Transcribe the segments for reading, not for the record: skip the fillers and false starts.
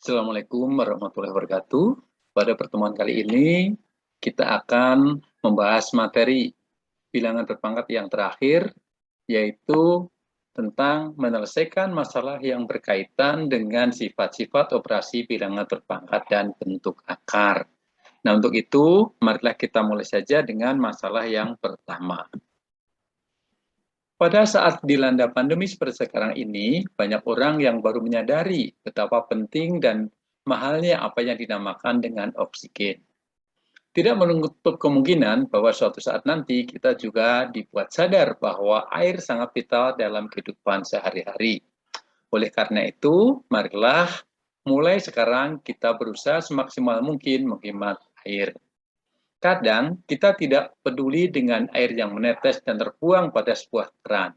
Assalamualaikum warahmatullahi wabarakatuh. Pada pertemuan kali ini, kita akan membahas materi bilangan berpangkat yang terakhir, yaitu tentang menyelesaikan masalah yang berkaitan dengan sifat-sifat operasi bilangan berpangkat dan bentuk akar. Nah, untuk itu, marilah kita mulai saja dengan masalah yang pertama. Pada saat dilanda pandemi seperti sekarang ini, banyak orang yang baru menyadari betapa penting dan mahalnya apa yang dinamakan dengan oksigen. Tidak menutup kemungkinan bahwa suatu saat nanti kita juga dibuat sadar bahwa air sangat vital dalam kehidupan sehari-hari. Oleh karena itu, marilah mulai sekarang kita berusaha semaksimal mungkin menghemat air. Kadang kita tidak peduli dengan air yang menetes dan terbuang pada sebuah keran.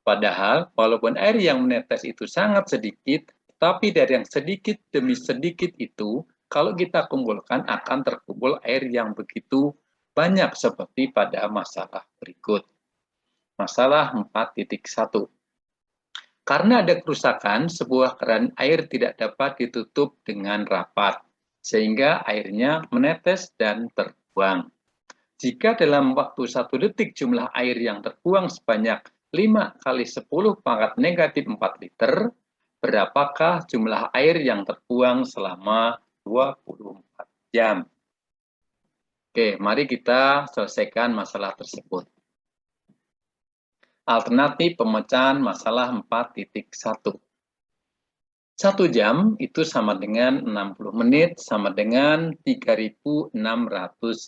Padahal, walaupun air yang menetes itu sangat sedikit, tapi dari yang sedikit demi sedikit itu, kalau kita kumpulkan akan terkumpul air yang begitu banyak seperti pada masalah berikut. Masalah 4.1. Karena ada kerusakan, sebuah keran air tidak dapat ditutup dengan rapat, sehingga airnya menetes dan terbuang. Jika dalam waktu 1 detik jumlah air yang terbuang sebanyak 5 kali 10 pangkat negatif 4 liter, berapakah jumlah air yang terbuang selama 24 jam? Oke, mari kita selesaikan masalah tersebut. Alternatif pemecahan masalah 4.1. 1 jam itu sama dengan 60 menit sama dengan 3.600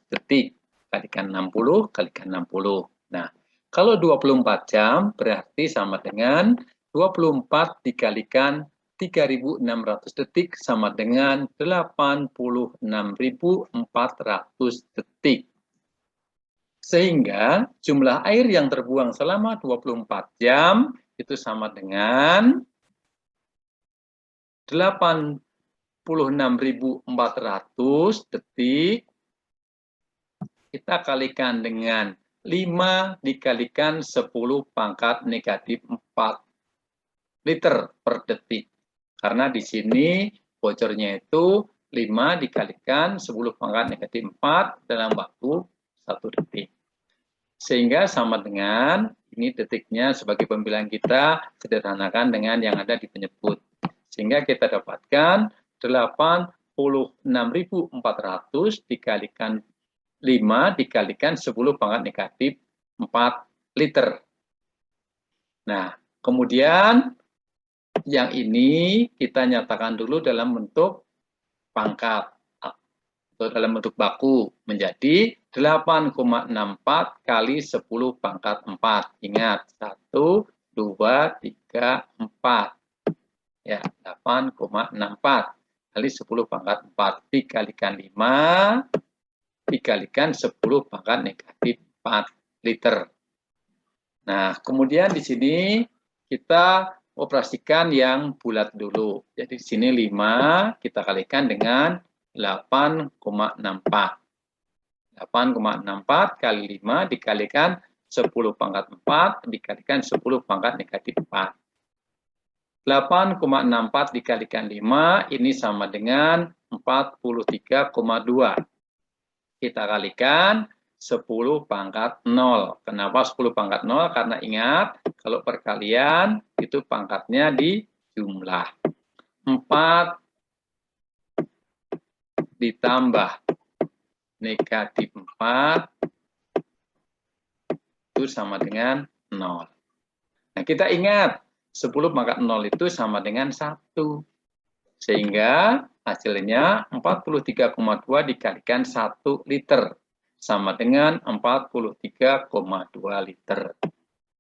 detik. Kalikan 60, kalikan 60. Nah, kalau 24 jam berarti sama dengan 24 dikalikan 3.600 detik sama dengan 86.400 detik. Sehingga jumlah air yang terbuang selama 24 jam itu sama dengan 86.400 detik kita kalikan dengan 5 dikalikan 10 pangkat negatif 4 liter per detik. Karena di sini bocornya itu 5 dikalikan 10 pangkat negatif 4 dalam waktu 1 detik. Sehingga sama dengan, ini detiknya sebagai pembilang kita, sederhanakan dengan yang ada di penyebut. Sehingga kita dapatkan 86.400 dikalikan 5 dikalikan 10 pangkat negatif 4 liter. Nah, kemudian yang ini kita nyatakan dulu dalam bentuk pangkat atau dalam bentuk baku menjadi 8,64 kali 10 pangkat 4. Ingat, 1, 2, 3, 4. Ya, 8,64 kali 10 pangkat 4 dikalikan 5 dikalikan 10 pangkat negatif 4 liter. Nah, kemudian di sini kita operasikan yang bulat dulu. Jadi di sini 5 kita kalikan dengan 8,64. 8,64 kali 5 dikalikan 10 pangkat 4 dikalikan 10 pangkat negatif 4. 8,64 dikalikan 5 ini sama dengan 43,2. Kita kalikan 10 pangkat 0. Kenapa 10 pangkat 0? Karena ingat, kalau perkalian itu pangkatnya di jumlah. 4 ditambah negatif 4 itu sama dengan 0. Nah, kita ingat, 10 pangkat 0 itu sama dengan 1. Sehingga hasilnya 43,2 dikalikan 1 liter. Sama dengan 43,2 liter.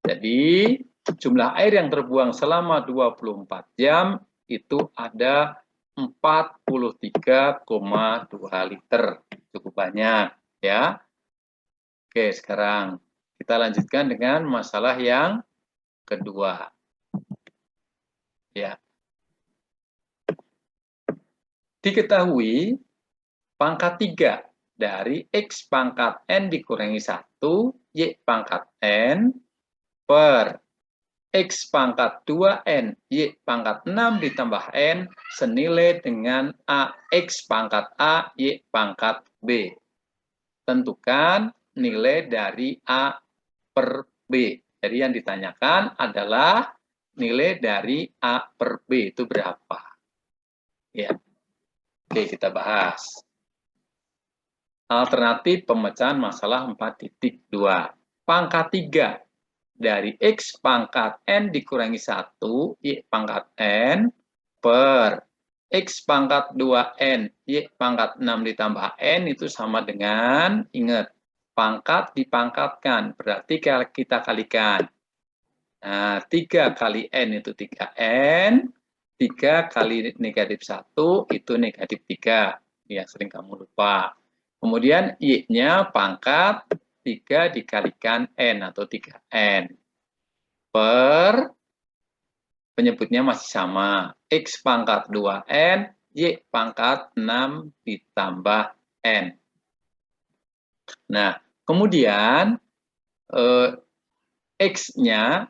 Jadi, jumlah air yang terbuang selama 24 jam itu ada 43,2 liter. Cukup banyak, ya. Oke, sekarang kita lanjutkan dengan masalah yang kedua. Ya. Diketahui pangkat 3 dari X pangkat N dikurangi 1, Y pangkat N per X pangkat 2N, Y pangkat 6 ditambah N, senilai dengan A, X pangkat A, Y pangkat B. Tentukan nilai dari A per B. Jadi yang ditanyakan adalah nilai dari A per B itu berapa. Ya. Oke, kita bahas. Alternatif pemecahan masalah 4.2. Pangkat 3 dari X pangkat N dikurangi 1, Y pangkat N, per X pangkat 2N, Y pangkat 6 ditambah N itu sama dengan, ingat, pangkat dipangkatkan, berarti kita kalikan. Nah, 3 kali N itu 3N, 3 kali negatif 1 itu negatif 3. Ya, sering kamu lupa. Kemudian Y-nya pangkat 3 dikalikan N atau 3N. Per, penyebutnya masih sama. X pangkat 2N, Y pangkat 6 ditambah N. Nah, kemudian X-nya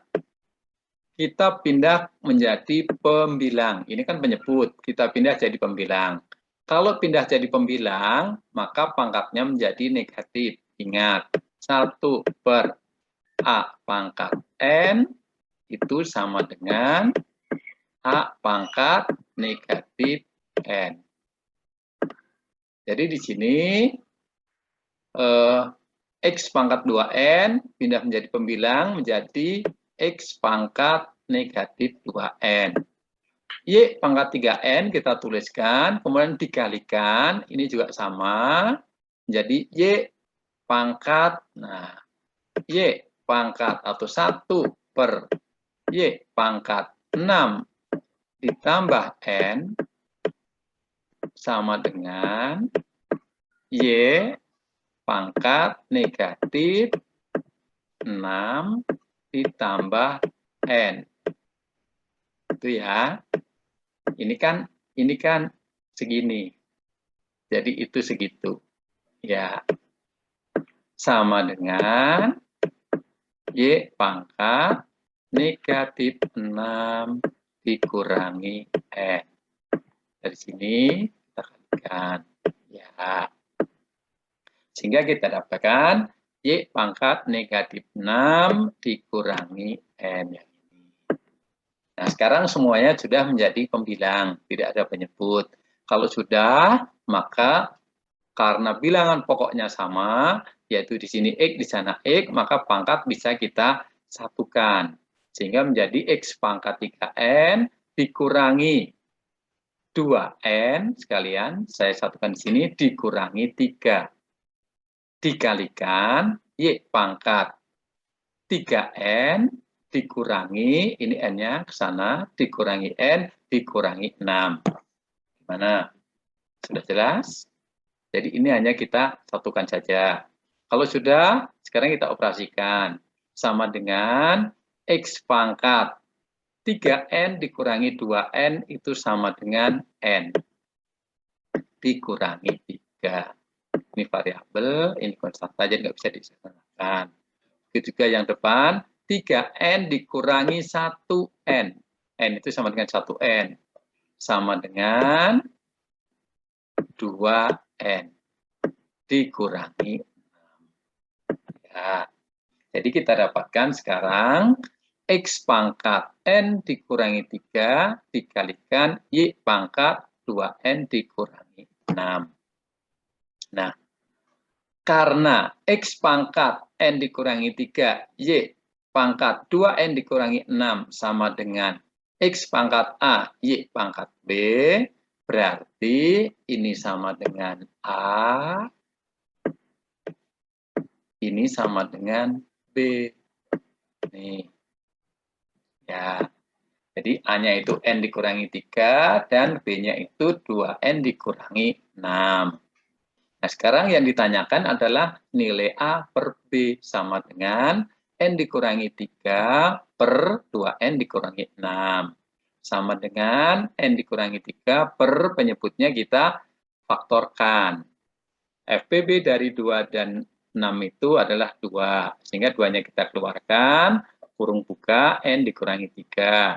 kita pindah menjadi pembilang. Ini kan penyebut, kita pindah jadi pembilang. Kalau pindah jadi pembilang, maka pangkatnya menjadi negatif. Ingat, 1 per A pangkat N itu sama dengan A pangkat negatif N. Jadi di sini X pangkat 2N pindah menjadi pembilang menjadi X pangkat negatif 2N. Y pangkat 3N kita tuliskan, kemudian dikalikan, ini juga sama, menjadi Y pangkat, nah, Y pangkat atau 1 per Y pangkat 6 ditambah N sama dengan Y pangkat negatif 6 ditambah N. Itu ya. Ini kan segini. Jadi itu segitu. Ya. Sama dengan Y pangkat negatif 6 dikurangi N. Dari sini kita kalikan. Ya. Sehingga kita dapatkan Y pangkat negatif 6 dikurangi N. Nah, sekarang semuanya sudah menjadi pembilang, tidak ada penyebut. Kalau sudah, maka karena bilangan pokoknya sama, yaitu di sini X, di sana X, maka pangkat bisa kita satukan. Sehingga menjadi X pangkat 3N dikurangi 2N, sekalian saya satukan di sini, dikurangi 3. Dikalikan Y pangkat 3N dikurangi, ini N-nya ke sana, dikurangi N, dikurangi 6. Gimana? Sudah jelas? Jadi ini hanya kita satukan saja. Kalau sudah, sekarang kita operasikan. Sama dengan X pangkat 3N dikurangi 2N itu sama dengan N. Dikurangi 3. Ini variabel, ini konstanta, jadi nggak bisa disederhanakan. Begitu juga yang depan, 3N dikurangi 1N. N itu sama dengan 1N. Sama dengan 2N. Dikurangi 6. Ya. Jadi kita dapatkan sekarang X pangkat N dikurangi 3 dikalikan Y pangkat 2N dikurangi 6. Nah, karena X pangkat N dikurangi 3, Y pangkat 2N dikurangi 6 sama dengan X pangkat A, Y pangkat B, berarti ini sama dengan A, ini sama dengan B. Nih. Ya. Jadi A-nya itu N dikurangi 3 dan B-nya itu 2N dikurangi 6. Nah, sekarang yang ditanyakan adalah nilai A per B sama dengan N dikurangi 3 per 2N dikurangi 6. Sama dengan N dikurangi 3 per penyebutnya kita faktorkan. FPB dari 2 dan 6 itu adalah 2. Sehingga 2-nya kita keluarkan, kurung buka, N dikurangi 3.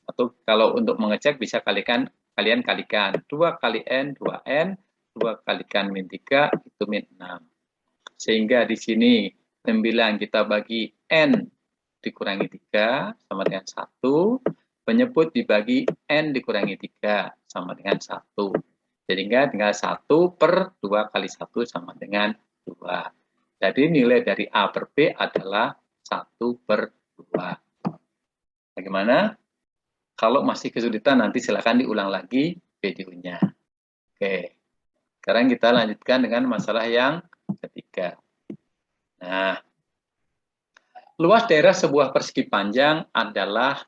Atau kalau untuk mengecek bisa kalian kalikan. 2 kali N, 2N, 2 kalikan min 3, itu min 6. Sehingga di sini 9 kita bagi N dikurangi 3 sama dengan 1. Penyebut dibagi N dikurangi 3 sama dengan 1. Sehingga tinggal 1 per 2 kali 1 sama dengan 2. Jadi nilai dari A per B adalah 1 per 2. Bagaimana? Kalau masih kesulitan nanti silakan diulang lagi videonya. Oke. Sekarang kita lanjutkan dengan masalah yang ketiga. Nah, luas daerah sebuah persegi panjang adalah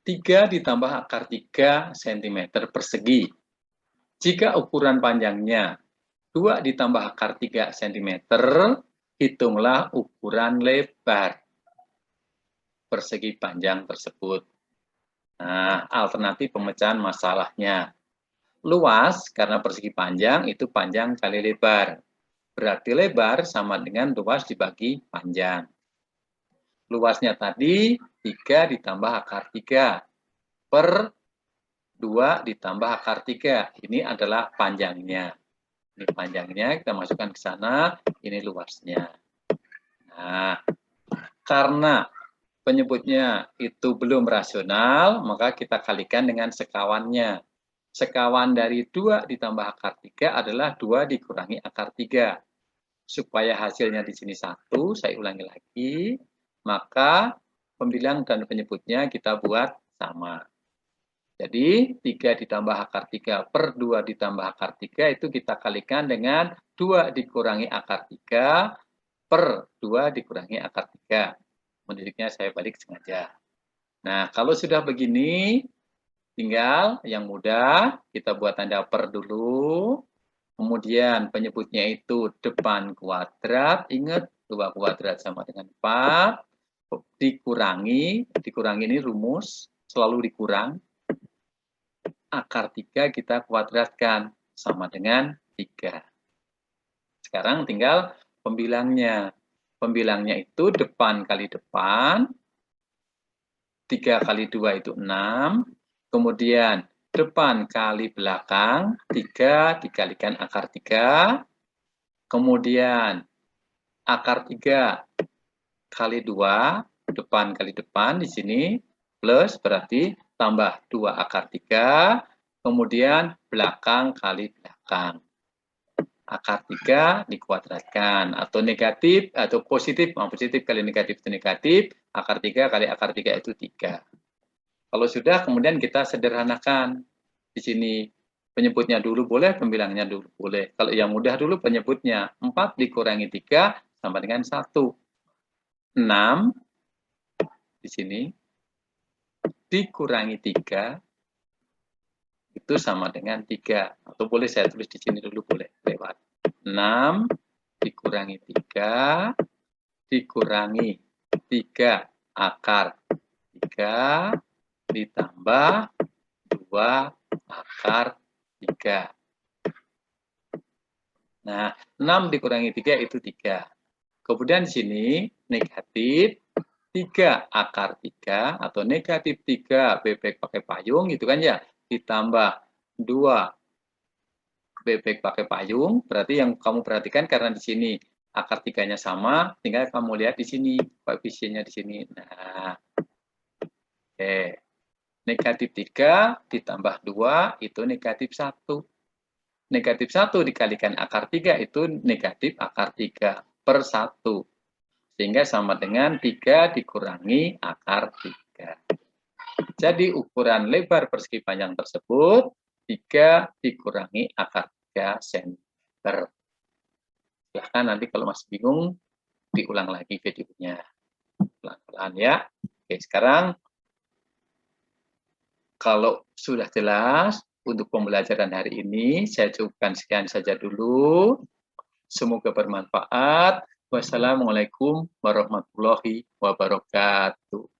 3 ditambah akar 3 cm persegi. Jika ukuran panjangnya 2 ditambah akar 3 cm, hitunglah ukuran lebar persegi panjang tersebut. Nah, alternatif pemecahan masalahnya. Luas, karena persegi panjang, itu panjang kali lebar. Berarti lebar sama dengan luas dibagi panjang. Luasnya tadi 3 ditambah akar 3 per 2 ditambah akar 3. Ini adalah panjangnya. Ini panjangnya, kita masukkan ke sana, ini luasnya. Nah, karena penyebutnya itu belum rasional, maka kita kalikan dengan sekawannya. Sekawan dari 2 ditambah akar 3 adalah 2 dikurangi akar 3. Supaya hasilnya di sini 1, saya ulangi lagi, maka pembilang dan penyebutnya kita buat sama. Jadi 3 ditambah akar 3 per 2 ditambah akar 3 itu kita kalikan dengan 2 dikurangi akar 3 per 2 dikurangi akar 3. Mendidiknya saya balik sengaja. Nah, kalau sudah begini, tinggal yang mudah, kita buat tanda per dulu. Kemudian penyebutnya itu depan kuadrat, ingat 2 kuadrat sama dengan 4, dikurangi ini rumus, selalu dikurang. Akar 3 kita kuadratkan, sama dengan 3. Sekarang tinggal pembilangnya. Pembilangnya itu depan kali depan, 3 kali 2 itu 6, kemudian depan kali belakang, 3 dikalikan akar 3, kemudian akar 3 kali 2, depan kali depan di sini, plus berarti tambah 2 akar 3, kemudian belakang kali belakang. Akar 3 dikuadratkan, atau negatif, atau positif kali negatif itu negatif, akar 3 kali akar 3 itu 3. Kalau sudah, kemudian kita sederhanakan. Di sini penyebutnya dulu boleh, pembilangnya dulu boleh. Kalau yang mudah dulu penyebutnya, 4 dikurangi 3 sama dengan 1. 6 di sini dikurangi 3 itu sama dengan 3. Atau boleh saya tulis di sini dulu, boleh lewat. 6 dikurangi 3 dikurangi 3 akar 3 ditambah 2 akar 3. Nah, 6 dikurangi 3 itu 3. Kemudian di sini negatif 3 akar 3 atau negatif 3 bebek pakai payung gitu kan ya, ditambah 2 bebek pakai payung, berarti yang kamu perhatikan karena di sini akar 3-nya sama, tinggal kamu lihat di sini koefisiennya di sini. Nah, oke. Negatif 3 ditambah 2 itu negatif 1. Negatif 1 dikalikan akar 3 itu negatif akar 3 per 1. Sehingga sama dengan 3 dikurangi akar 3. Jadi ukuran lebar persegi panjang tersebut 3 dikurangi akar 3 cm. Silahkan nanti kalau masih bingung diulang lagi videonya. Pelan-pelan ya. Oke, sekarang kalau sudah jelas untuk pembelajaran hari ini, saya cukupkan sekian saja dulu. Semoga bermanfaat. Wassalamualaikum warahmatullahi wabarakatuh.